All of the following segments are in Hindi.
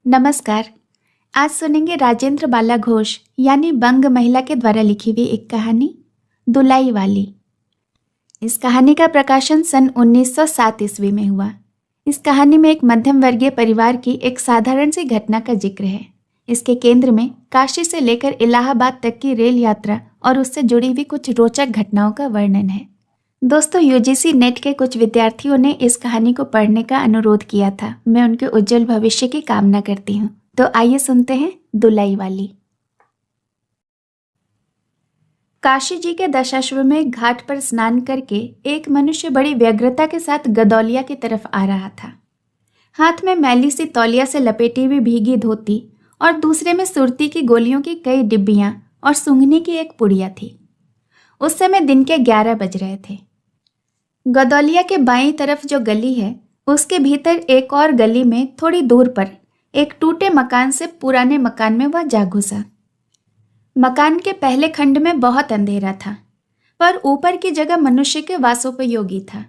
नमस्कार। आज सुनेंगे राजेंद्र बाला घोष यानी बंग महिला के द्वारा लिखी हुई एक कहानी दुलाई वाली। इस कहानी का प्रकाशन सन 1907 ईस्वी में हुआ। इस कहानी में एक मध्यम वर्गीय परिवार की एक साधारण सी घटना का जिक्र है। इसके केंद्र में काशी से लेकर इलाहाबाद तक की रेल यात्रा और उससे जुड़ी हुई कुछ रोचक घटनाओं का वर्णन है। दोस्तों, यूजीसी नेट के कुछ विद्यार्थियों ने इस कहानी को पढ़ने का अनुरोध किया था। मैं उनके उज्जवल भविष्य की कामना करती हूँ। तो आइए सुनते हैं दुलाई वाली। काशी जी के दशाश्वमेध घाट पर स्नान करके एक मनुष्य बड़ी व्यग्रता के साथ गदौलिया की तरफ आ रहा था। हाथ में मैली सी तौलिया से लपेटी हुई भीगी धोती और दूसरे में सुरती की गोलियों की कई डिब्बियां और सूंघने की एक पुड़िया थी। उस समय दिन के 11 बज रहे थे। गदौलिया के बाईं तरफ जो गली है, उसके भीतर एक और गली में थोड़ी दूर पर एक टूटे मकान से पुराने मकान में वह जा घुसा। मकान के पहले खंड में बहुत अंधेरा था, पर ऊपर की जगह मनुष्य के वासोपयोगी था।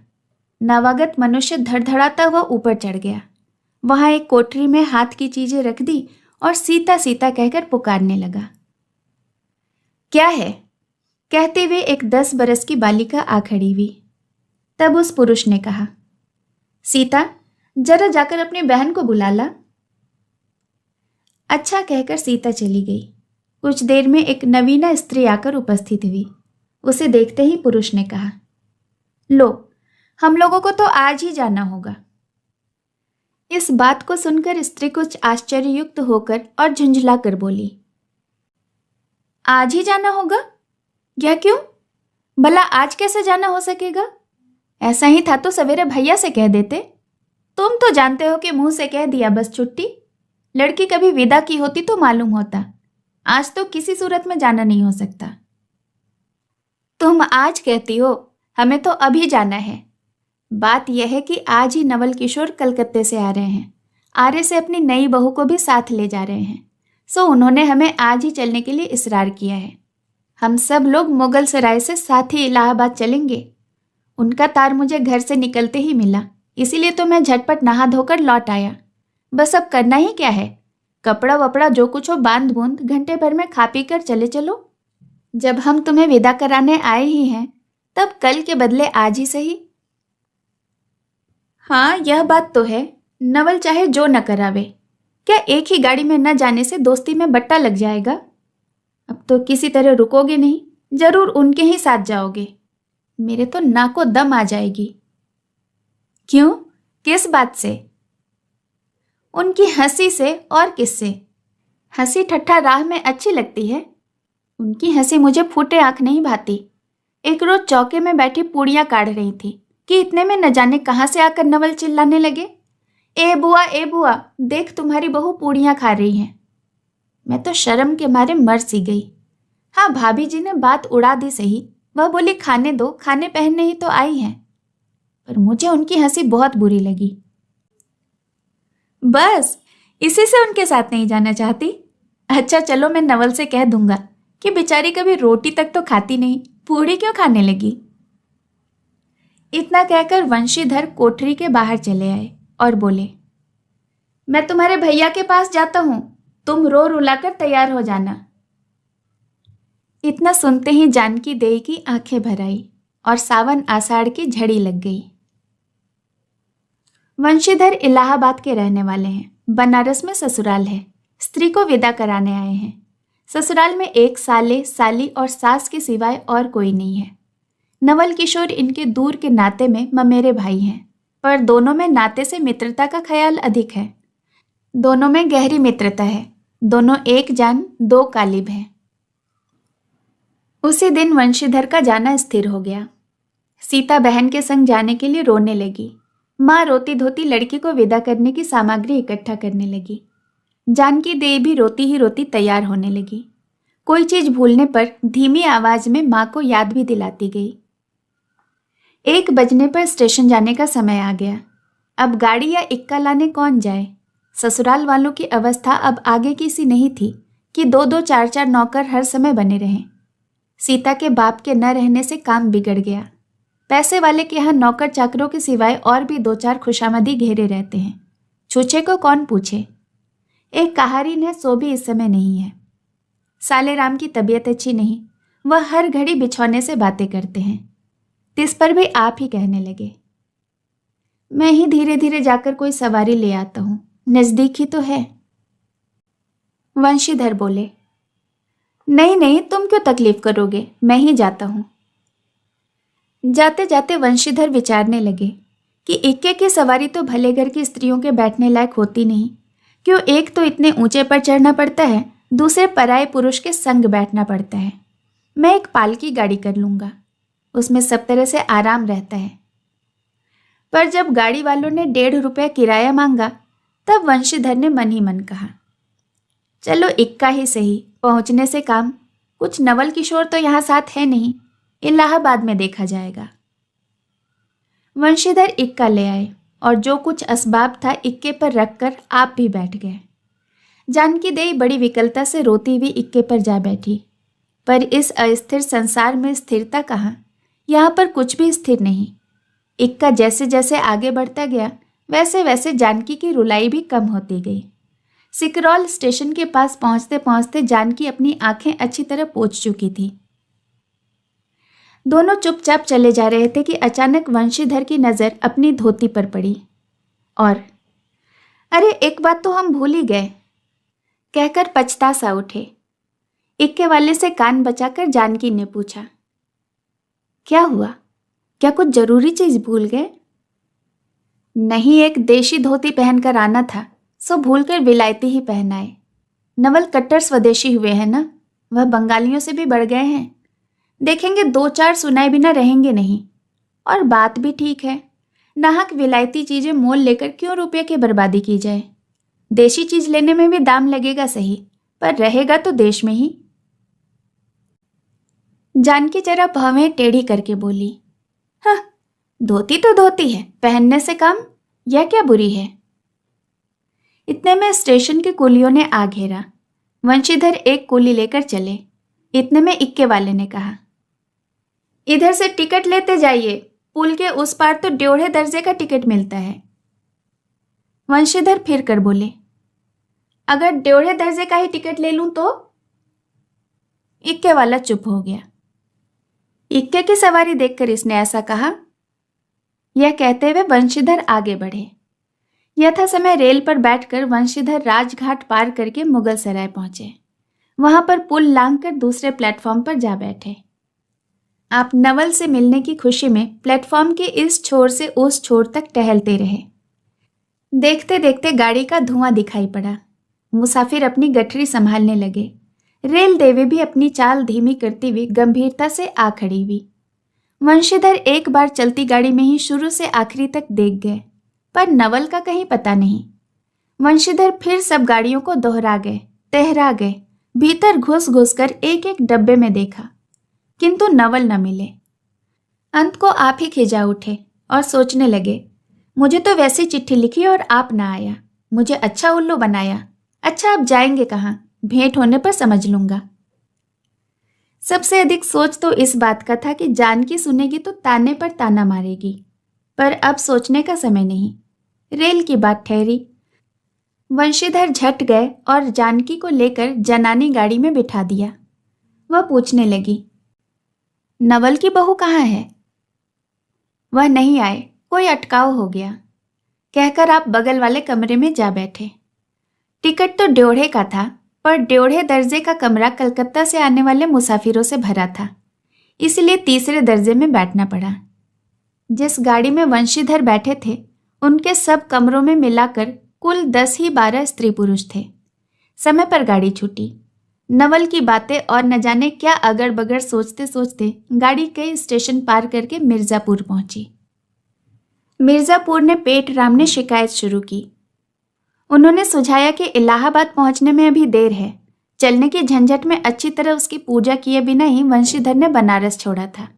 नवागत मनुष्य धड़धड़ाता हुआ ऊपर चढ़ गया। वहां एक कोठरी में हाथ की चीजें रख दी और सीता सीता कहकर पुकारने लगा। क्या है? कहते हुए एक 10 बरस की बालिका आ खड़ी हुई। तब उस पुरुष ने कहा, सीता, जरा जाकर अपनी बहन को बुला ला। अच्छा कहकर सीता चली गई। कुछ देर में एक नवीना स्त्री आकर उपस्थित हुई। उसे देखते ही पुरुष ने कहा, लो, हम लोगों को तो आज ही जाना होगा। इस बात को सुनकर स्त्री कुछ आश्चर्ययुक्त होकर और झुंझला कर बोली, आज ही जाना होगा? यह क्यों? भला आज कैसे जाना हो सकेगा? ऐसा ही था तो सवेरे भैया से कह देते। तुम तो जानते हो कि मुंह से कह दिया बस छुट्टी। लड़की कभी विदा की होती तो मालूम होता। आज तो किसी सूरत में जाना नहीं हो सकता। तुम आज कहती हो, हमें तो अभी जाना है। बात यह है कि आज ही नवल किशोर कलकत्ते से आ रहे हैं। आर्य से अपनी नई बहू को भी साथ ले जा रहे हैं। सो उन्होंने हमें आज ही चलने के लिए इसरार किया है। हम सब लोग मुगल सराय से साथ ही इलाहाबाद चलेंगे। उनका तार मुझे घर से निकलते ही मिला, इसीलिए तो मैं झटपट नहा धोकर लौट आया। बस अब करना ही क्या है? कपड़ा वपड़ा जो कुछ हो बांध बूंद घंटे भर में खा पी कर चले चलो। जब हम तुम्हें विदा कराने आए ही हैं, तब कल के बदले आज ही सही। हाँ, यह बात तो है। नवल चाहे जो न करावे, क्या एक ही गाड़ी में न जाने से दोस्ती में बट्टा लग जाएगा? अब तो किसी तरह रुकोगे नहीं, जरूर उनके ही साथ जाओगे। मेरे तो नाको दम आ जाएगी। क्यों? किस बात से? उनकी हंसी से। और किससे? हंसी ठट्ठा राह में अच्छी लगती है। उनकी हंसी मुझे फूटे आंख नहीं भाती। एक रोज चौके में बैठी पूड़ियां काढ़ रही थी कि इतने में न जाने कहां से आकर नवल चिल्लाने लगे, ए बुआ, देख तुम्हारी बहू पूड़ियां खा रही है। मैं तो शर्म के मारे मर सी गई। हाँ, भाभी जी ने बात उड़ा दी सही। वह बोली खाने दो, खाने पहनने ही तो आई हैं। पर मुझे उनकी हंसी बहुत बुरी लगी। बस इसी से उनके साथ नहीं जाना चाहती। अच्छा चलो, मैं नवल से कह दूंगा कि बेचारी कभी रोटी तक तो खाती नहीं, पूड़ी क्यों खाने लगी। इतना कहकर वंशीधर कोठरी के बाहर चले आए और बोले, मैं तुम्हारे भैया के पास जाता हूं, तुम रो रुलाकर तैयार हो जाना। इतना सुनते ही जानकी देई की आंखें भर आई और सावन आषाढ़ की झड़ी लग गई। वंशीधर इलाहाबाद के रहने वाले हैं। बनारस में ससुराल है। स्त्री को विदा कराने आए हैं। ससुराल में एक साले, साली और सास के सिवाय और कोई नहीं है। नवल किशोर इनके दूर के नाते में ममेरे भाई हैं, पर दोनों में नाते से मित्रता का ख्याल अधिक है। दोनों में गहरी मित्रता है। दोनों एक जान दो कालिब हैं। उसी दिन वंशीधर का जाना स्थिर हो गया। सीता बहन के संग जाने के लिए रोने लगी। माँ रोती धोती लड़की को विदा करने की सामग्री इकट्ठा करने लगी। जानकी देवी भी रोती ही रोती तैयार होने लगी। कोई चीज भूलने पर धीमी आवाज में माँ को याद भी दिलाती गई। 1 बजने पर स्टेशन जाने का समय आ गया। अब गाड़ी या इक्का लाने कौन जाए? ससुराल वालों की अवस्था अब आगे की सी नहीं थी कि 2-2 4-4 नौकर हर समय बने रहें। सीता के बाप के न रहने से काम बिगड़ गया। पैसे वाले के यहाँ नौकर चाकरों के सिवाय और भी 2-4 खुशामदी घेरे रहते हैं। छूछे को कौन पूछे? एक कहारिन है सो भी इस समय नहीं है। साले राम की तबीयत अच्छी नहीं, वह हर घड़ी बिछौने से बातें करते हैं। तिस पर भी आप ही कहने लगे। मैं ही धीरे धीरे जाकर कोई सवारी ले आता हूं, नजदीक ही तो है। वंशीधर बोले, नहीं नहीं, तुम क्यों तकलीफ करोगे, मैं ही जाता हूं। जाते जाते वंशीधर विचारने लगे कि इक्के की सवारी तो भले घर की स्त्रियों के बैठने लायक होती नहीं। क्यों, एक तो इतने ऊंचे पर चढ़ना पड़ता है, दूसरे पराये पुरुष के संग बैठना पड़ता है। मैं एक पालकी गाड़ी कर लूंगा, उसमें सब तरह से आराम रहता है। पर जब गाड़ी वालों ने 1.5 रुपया किराया मांगा, तब वंशीधर ने मन ही मन कहा, चलो इक्का ही सही, पहुंचने से काम। कुछ नवल किशोर तो यहाँ साथ है नहीं, इलाहाबाद में देखा जाएगा। वंशीधर इक्का ले आए और जो कुछ असबाब था इक्के पर रखकर आप भी बैठ गए। जानकी देई बड़ी विकलता से रोती हुई इक्के पर जा बैठी। पर इस अस्थिर संसार में स्थिरता कहाँ, यहाँ पर कुछ भी स्थिर नहीं। इक्का जैसे जैसे आगे बढ़ता गया, वैसे वैसे जानकी की रुलाई भी कम होती गई। सिकरौल स्टेशन के पास पहुंचते पहुंचते जानकी अपनी आंखें अच्छी तरह पोंछ चुकी थी। दोनों चुपचाप चले जा रहे थे कि अचानक वंशीधर की नज़र अपनी धोती पर पड़ी और अरे एक बात तो हम भूल ही गए कहकर पछता सा उठे। इक्के वाले से कान बचाकर जानकी ने पूछा, क्या हुआ, क्या कुछ जरूरी चीज भूल गए? नहीं, एक देशी धोती पहनकर आना था, सो भूलकर विलायती ही पहनाए। नवल कट्टर स्वदेशी हुए हैं ना, वह बंगालियों से भी बढ़ गए हैं। देखेंगे 2-4 सुनाए बिना रहेंगे नहीं। और बात भी ठीक है, नाहक विलायती चीजें मोल लेकर क्यों रुपये की बर्बादी की जाए। देशी चीज लेने में भी दाम लगेगा सही, पर रहेगा तो देश में ही। जानकी जरा भवें टेढ़ी करके बोली, हाँ, धोती तो धोती है, पहनने से काम, यह क्या बुरी है। इतने में स्टेशन के कुलियों ने आ घेरा। वंशीधर एक कुली लेकर चले। इतने में इक्के वाले ने कहा, इधर से टिकट लेते जाइए, पुल के उस पार तो 1.5 दर्जे का टिकट मिलता है। वंशीधर फिर कर बोले, अगर 1.5 दर्जे का ही टिकट ले लूं तो? इक्के वाला चुप हो गया। इक्के की सवारी देखकर इसने ऐसा कहा। यह कहते हुए वंशीधर आगे बढ़े। यथा समय रेल पर बैठकर वंशीधर राजघाट पार करके मुगल सराय पहुंचे। वहां पर पुल लांघकर दूसरे प्लेटफॉर्म पर जा बैठे। आप नवल से मिलने की खुशी में प्लेटफॉर्म के इस छोर से उस छोर तक टहलते रहे। देखते देखते गाड़ी का धुआं दिखाई पड़ा। मुसाफिर अपनी गठरी संभालने लगे। रेल देवी भी अपनी चाल धीमी करती हुई गंभीरता से आ खड़ी हुई। वंशीधर एक बार चलती गाड़ी में ही शुरू से आखिरी तक देख गए, पर नवल का कहीं पता नहीं। वंशीधर फिर सब गाड़ियों को दोहरा गए, तहरा गए, भीतर घुस घुस कर एक एक डब्बे में देखा, किंतु नवल न मिले। अंत को आप ही खिजा उठे और सोचने लगे, मुझे तो वैसी चिट्ठी लिखी और आप ना आया, मुझे अच्छा उल्लू बनाया। अच्छा, अब जाएंगे कहाँ, भेंट होने पर समझ लूंगा। सबसे अधिक सोच तो इस बात का था कि जानकी सुनेगी तो ताने पर ताना मारेगी, पर अब सोचने का समय नहीं। रेल की बात ठहरी। वंशीधर झट गए और जानकी को लेकर जनानी गाड़ी में बिठा दिया। वह पूछने लगी, नवल की बहू कहाँ है? वह नहीं आए, कोई अटकाव हो गया, कहकर आप बगल वाले कमरे में जा बैठे। टिकट तो 1.5 का था, पर 1.5 दर्जे का कमरा कलकत्ता से आने वाले मुसाफिरों से भरा था, इसलिए तीसरे दर्जे में बैठना पड़ा। जिस गाड़ी में वंशीधर बैठे थे, उनके सब कमरों में मिलाकर कुल 10 ही 12 स्त्री पुरुष थे। समय पर गाड़ी छूटी। नवल की बातें और न जाने क्या अगड़ बगड़ सोचते सोचते गाड़ी कई स्टेशन पार करके मिर्ज़ापुर पहुंची। मिर्ज़ापुर ने पेट राम ने शिकायत शुरू की। उन्होंने सुझाया कि इलाहाबाद पहुंचने में अभी देर है। चलने की झंझट में अच्छी तरह उसकी पूजा किए बिना ही वंशीधर ने बनारस छोड़ा था,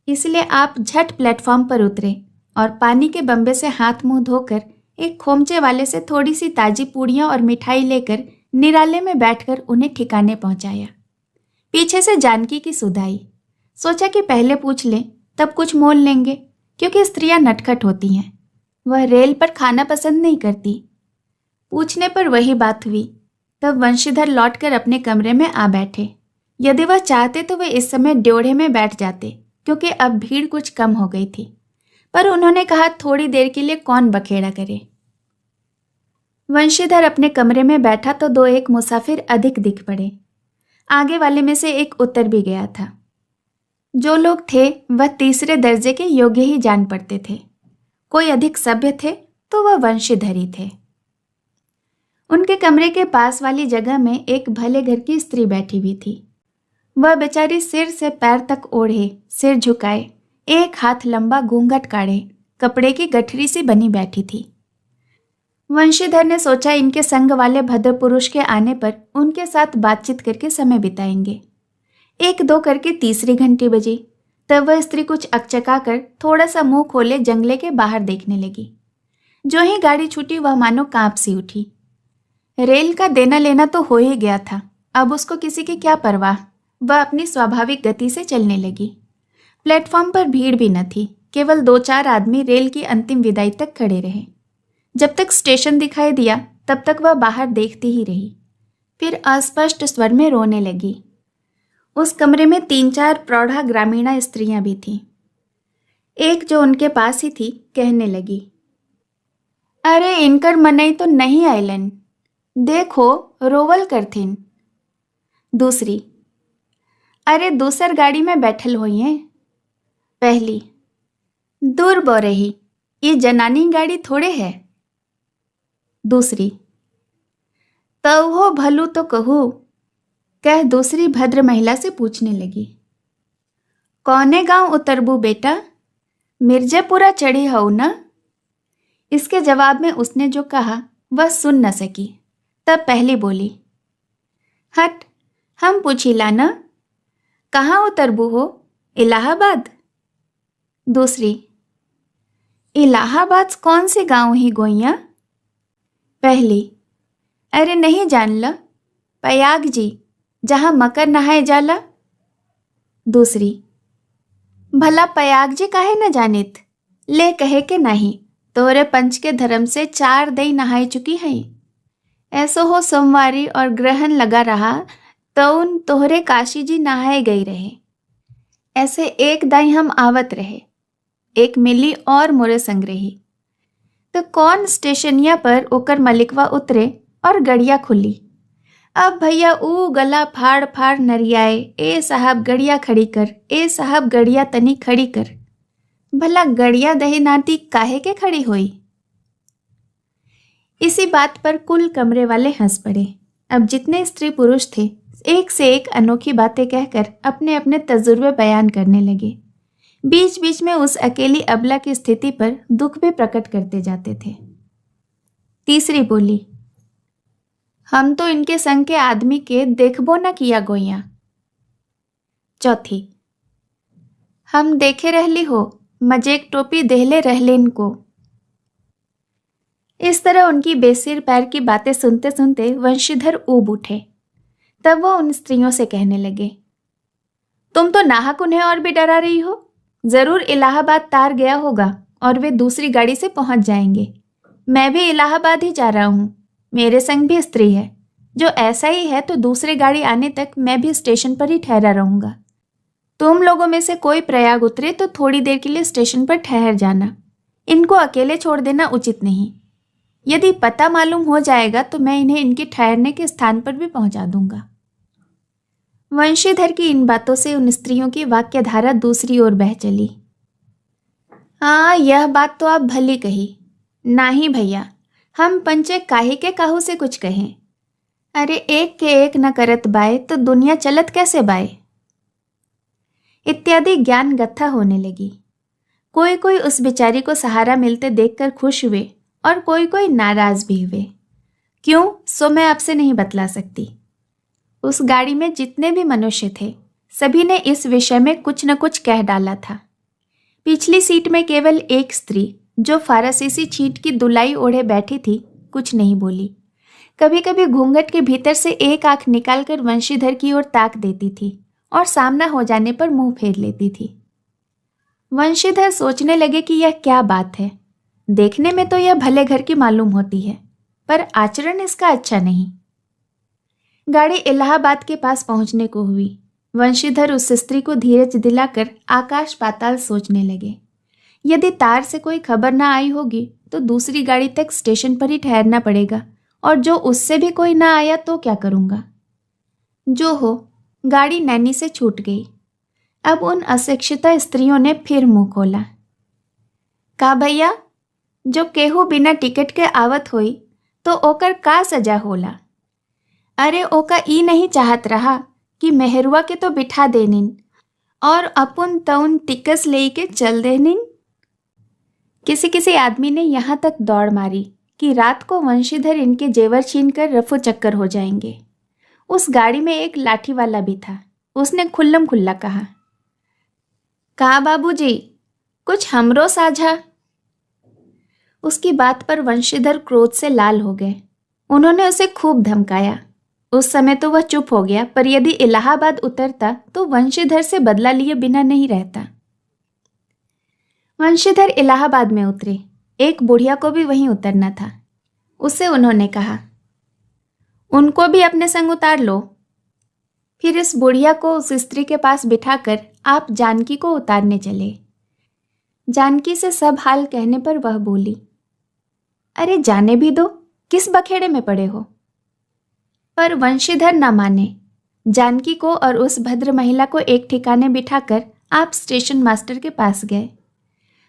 इसलिए आप झट प्लेटफॉर्म पर उतरे और पानी के बम्बे से हाथ मुंह धोकर एक खोमचे वाले से थोड़ी सी ताजी पूड़ियाँ और मिठाई लेकर निराले में बैठकर उन्हें ठिकाने पहुंचाया। पीछे से जानकी की सुधाई। सोचा कि पहले पूछ लें, तब कुछ मोल लेंगे, क्योंकि स्त्रियां नटखट होती हैं। वह रेल पर खाना पसंद नहीं करती। पूछने पर वही बात हुई। तब वंशीधर लौटकर अपने कमरे में आ बैठे। यदि वह चाहते तो वे इस समय ड्योढ़े में बैठ जाते, क्योंकि अब भीड़ कुछ कम हो गई थी। पर उन्होंने कहा थोड़ी देर के लिए कौन बखेड़ा करे। वंशीधर अपने कमरे में बैठा तो दो एक मुसाफिर अधिक दिख पड़े। आगे वाले में से एक उतर भी गया था। जो लोग थे वह तीसरे दर्जे के योग्य ही जान पड़ते थे। कोई अधिक सभ्य थे तो वह वंशीधर ही थे। उनके कमरे के पास वाली जगह में एक भले घर की स्त्री बैठी हुई थी। वह बेचारी सिर से पैर तक ओढ़े, सिर झुकाए, एक हाथ लंबा घूंघट काढ़े, कपड़े की गठरी सी बनी बैठी थी। वंशीधर ने सोचा इनके संग वाले भद्र पुरुष के आने पर उनके साथ बातचीत करके समय बिताएंगे। 1-2 करके तीसरी घंटी बजी। तब वह स्त्री कुछ अकचका कर थोड़ा सा मुंह खोले जंगले के बाहर देखने लगी। जो ही गाड़ी छूटी वह मानो कांप सी उठी। रेल का देना लेना तो हो ही गया था, अब उसको किसी की क्या परवाह। वह अपनी स्वाभाविक गति से चलने लगी। प्लेटफॉर्म पर भीड़ भी न थी, केवल 2-4 आदमी रेल की अंतिम विदाई तक खड़े रहे। जब तक स्टेशन दिखाई दिया तब तक वह बाहर देखती ही रही। फिर अस्पष्ट स्वर में रोने लगी। उस कमरे में 3-4 प्रौढ़ा ग्रामीणा स्त्रियां भी थीं। एक जो उनके पास ही थी कहने लगी, अरे इनकर मनई तो नहीं आइलन, देखो रोवल करथिन। दूसरी, अरे दूसर गाड़ी में बैठल होई हैं। पहली, दूर बो रही, ये जनानी गाड़ी थोड़े है। दूसरी, तब हो भलू तो कहू, कह दूसरी भद्र महिला से पूछने लगी, कौने गांव उतरबू बेटा, मिर्जापुरा चढ़ी हो ना। इसके जवाब में उसने जो कहा वह सुन न सकी। तब पहली बोली, हट हम पूछिला न, कहाँ उतरबू हो, इलाहाबाद। दूसरी, इलाहाबाद कौन से गांव ही गोइया। पहली, अरे नहीं जान ल, पयाग जी जहाँ मकर नहाए जाला। दूसरी, भला पयाग जी काहे न जानित, ले कहे के नहीं, तोरे पंच के धर्म से 4 दई नहाई चुकी है। ऐसो हो सोमवारी और ग्रहण लगा रहा तो उन तोहरे काशी जी नहाए गई रहे। ऐसे एक दाई हम आवत रहे, एक मिली और मोरे संग रही। तो कौन स्टेशनिया पर ओकर मलिकवा उतरे और गड़िया खुली। अब भैया ऊ गला फाड़ फाड़ नरियाए, ए साहब गड़िया खड़ी कर, ए साहब गड़िया तनी खड़ी कर। भला गड़िया दही नाती काहे के खड़ी हुई। इसी बात पर कुल कमरे वाले हंस पड़े। अब जितने स्त्री पुरुष थे एक से एक अनोखी बातें कहकर अपने अपने तजुर्बे बयान करने लगे। बीच बीच में उस अकेली अबला की स्थिति पर दुख भी प्रकट करते जाते थे। तीसरी बोली, हम तो इनके संग के आदमी के देखबो न किया गोइया। चौथी, हम देखे रहली हो, मजेक टोपी देहले रहले इनको। इस तरह उनकी बेसिर पैर की बातें सुनते सुनते वंशीधर ऊब उठे। तब वो उन स्त्रियों से कहने लगे, तुम तो नाहक उन्हें और भी डरा रही हो। जरूर इलाहाबाद तार गया होगा और वे दूसरी गाड़ी से पहुंच जाएंगे। मैं भी इलाहाबाद ही जा रहा हूँ, मेरे संग भी स्त्री है। जो ऐसा ही है तो दूसरी गाड़ी आने तक मैं भी स्टेशन पर ही ठहरा रहूंगा। तुम लोगों में से कोई प्रयाग उतरे तो थोड़ी देर के लिए स्टेशन पर ठहर जाना। इनको अकेले छोड़ देना उचित नहीं। यदि पता मालूम हो जाएगा तो मैं इन्हें इनके ठहरने के स्थान पर भी पहुंचा दूंगा। वंशीधर की इन बातों से उन स्त्रियों की वाक्यधारा दूसरी ओर बह चली। हाँ, यह बात तो आप भली कही। नाही भैया, हम पंचे काहे के काहू से कुछ कहें। अरे एक के एक न करत बाय तो दुनिया चलत कैसे बाय। इत्यादि ज्ञान गत्था होने लगी। कोई कोई उस बेचारी को सहारा मिलते देखकर खुश हुए और कोई कोई नाराज भी हुए। क्यों, सो मैं आपसे नहीं बतला सकती। उस गाड़ी में जितने भी मनुष्य थे सभी ने इस विषय में कुछ न कुछ कह डाला था। पिछली सीट में केवल एक स्त्री जो फारसीसी छींट की दुलाई ओढ़े बैठी थी कुछ नहीं बोली। कभी कभी घूंघट के भीतर से एक आंख निकालकर वंशीधर की ओर ताक देती थी और सामना हो जाने पर मुंह फेर लेती थी। वंशीधर सोचने लगे कि यह क्या बात है। देखने में तो यह भले घर की मालूम होती है, पर आचरण इसका अच्छा नहीं। गाड़ी इलाहाबाद के पास पहुंचने को हुई। वंशीधर उस स्त्री को धीरज दिलाकर आकाश पाताल सोचने लगे। यदि तार से कोई खबर ना आई होगी तो दूसरी गाड़ी तक स्टेशन पर ही ठहरना पड़ेगा, और जो उससे भी कोई ना आया तो क्या करूंगा। जो हो, गाड़ी नैनी से छूट गई। अब उन अशिक्षिता स्त्रियों ने फिर मुंह खोला। का भैया, जो केहू बिना टिकट के आवत होई तो ओकर का सजा होला। अरे ओका ई नहीं चाहत रहा कि मेहरुआ के तो बिठा देनिन और अपन तउन टिकस ले के चल देनिन। किसी किसी आदमी ने यहाँ तक दौड़ मारी कि रात को वंशीधर इनके जेवर छीनकर रफू चक्कर हो जाएंगे। उस गाड़ी में एक लाठी वाला भी था। उसने खुल्लम खुल्ला कहा, कहा बाबूजी, कुछ हमरो साझा। उसकी बात पर वंशीधर क्रोध से लाल हो गए। उन्होंने उसे खूब धमकाया। उस समय तो वह चुप हो गया, पर यदि इलाहाबाद उतरता तो वंशीधर से बदला लिए बिना नहीं रहता। वंशीधर इलाहाबाद में उतरे। एक बुढ़िया को भी वहीं उतरना था। उससे उन्होंने कहा, उनको भी अपने संग उतार लो। फिर इस बुढ़िया को उस स्त्री के पास बिठाकर आप जानकी को उतारने चले। जानकी से सब हाल कहने पर वह बोली, अरे जाने भी दो, किस बखेड़े में पड़े हो। पर वंशीधर न माने। जानकी को और उस भद्र महिला को एक ठिकाने बिठाकर आप स्टेशन मास्टर के पास गए।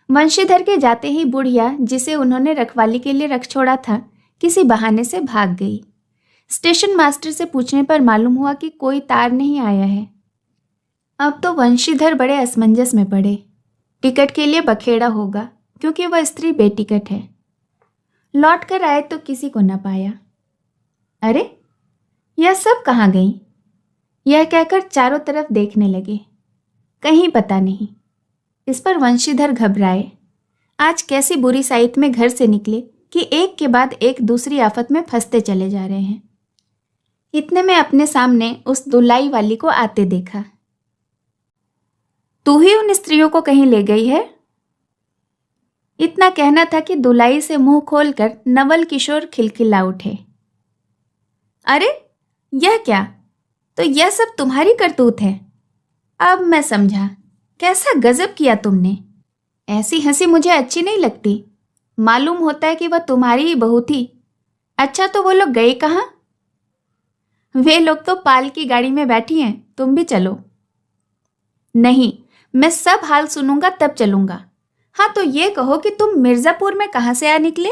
वंशीधर के जाते ही बुढ़िया, जिसे उन्होंने रखवाली के लिए रख छोड़ा था, किसी बहाने से भाग गई। स्टेशन मास्टर से पूछने पर मालूम हुआ कि कोई तार नहीं आया है। अब तो वंशीधर बड़े असमंजस में पड़े। टिकट के लिए बखेड़ा होगा, क्योंकि वह स्त्री बेटिकट है। लौट कर आए तो किसी को न पाया। अरे, यह सब कहाँ गई? यह कहकर चारों तरफ देखने लगे। कहीं पता नहीं। इस पर वंशीधर घबराए। आज कैसी बुरी साइत में घर से निकले कि एक के बाद एक दूसरी आफत में फंसते चले जा रहे हैं। इतने में अपने सामने उस दुलाई वाली को आते देखा। तू ही उन स्त्रियों को कहीं ले गई है? इतना कहना था कि दुलाई से मुंह खोलकर नवल किशोर खिलखिला उठे। अरे, यह क्या? तो यह सब तुम्हारी करतूत है। अब मैं समझा, कैसा गजब किया तुमने। ऐसी हंसी मुझे अच्छी नहीं लगती। मालूम होता है कि वह तुम्हारी ही बहू थी। अच्छा, तो वो लोग गए कहाँ? वे लोग तो पाल की गाड़ी में बैठी हैं, तुम भी चलो। नहीं, मैं सब हाल सुनूंगा तब चलूंगा। हाँ, तो ये कहो कि तुम मिर्जापुर में कहाँ से आ निकले?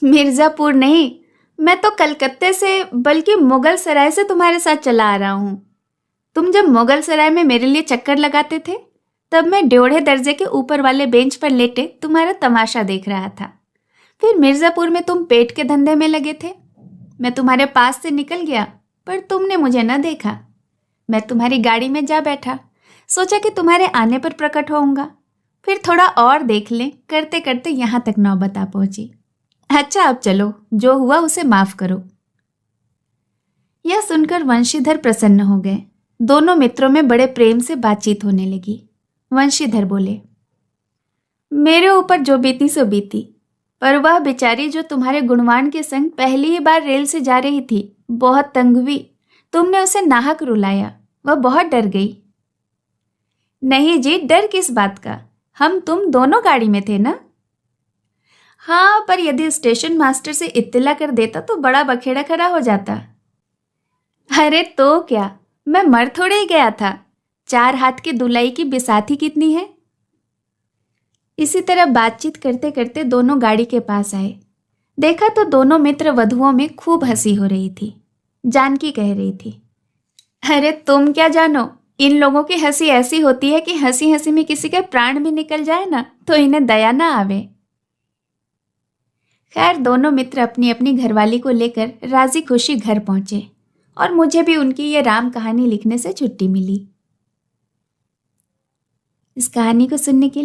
मिर्जापुर नहीं, मैं तो कलकत्ते से, बल्कि मुगल सराय से तुम्हारे साथ चला आ रहा हूँ। तुम जब मुगल सराय में मेरे लिए चक्कर लगाते थे, तब मैं 1.5 दर्जे के ऊपर वाले बेंच पर लेटे तुम्हारा तमाशा देख रहा था। फिर मिर्जापुर में तुम पेट के धंधे में लगे थे। मैं तुम्हारे पास से निकल गया, पर तुमने मुझे न देखा। मैं तुम्हारी गाड़ी में जा बैठा, सोचा कि तुम्हारे आने पर प्रकट होऊंगा। फिर थोड़ा और देख लें करते करते यहाँ तक नौबत आ पहुंची। अच्छा, अब चलो, जो हुआ उसे माफ करो। यह सुनकर वंशीधर प्रसन्न हो गए। दोनों मित्रों में बड़े प्रेम से बातचीत होने लगी। वंशीधर बोले, मेरे ऊपर जो बीती सो बीती, पर वह बेचारी जो तुम्हारे गुणवान के संग पहली ही बार रेल से जा रही थी, बहुत तंग हुई। तुमने उसे नाहक रुलाया, वह बहुत डर गई। नहीं जी, डर किस बात का? हम तुम दोनों गाड़ी में थे ना? हाँ, पर यदि स्टेशन मास्टर से इत्तला कर देता तो बड़ा बखेड़ा खड़ा हो जाता। अरे तो क्या, मैं मर थोड़े ही गया था। 4 हाथ की दुलाई की बिसाती कितनी है। इसी तरह बातचीत करते करते दोनों गाड़ी के पास आए। देखा तो दोनों मित्र वधुओं में खूब हंसी हो रही थी। जानकी कह रही थी, अरे तुम क्या जानो, इन लोगों की हंसी ऐसी होती है कि हंसी हंसी में किसी के प्राण भी निकल जाए ना तो इन्हें दया ना आवे। खैर, दोनों मित्र अपनी अपनी घरवाली को लेकर राजी खुशी घर पहुंचे और मुझे भी उनकी ये राम कहानी लिखने से छुट्टी मिली। इस कहानी को सुनने के लिए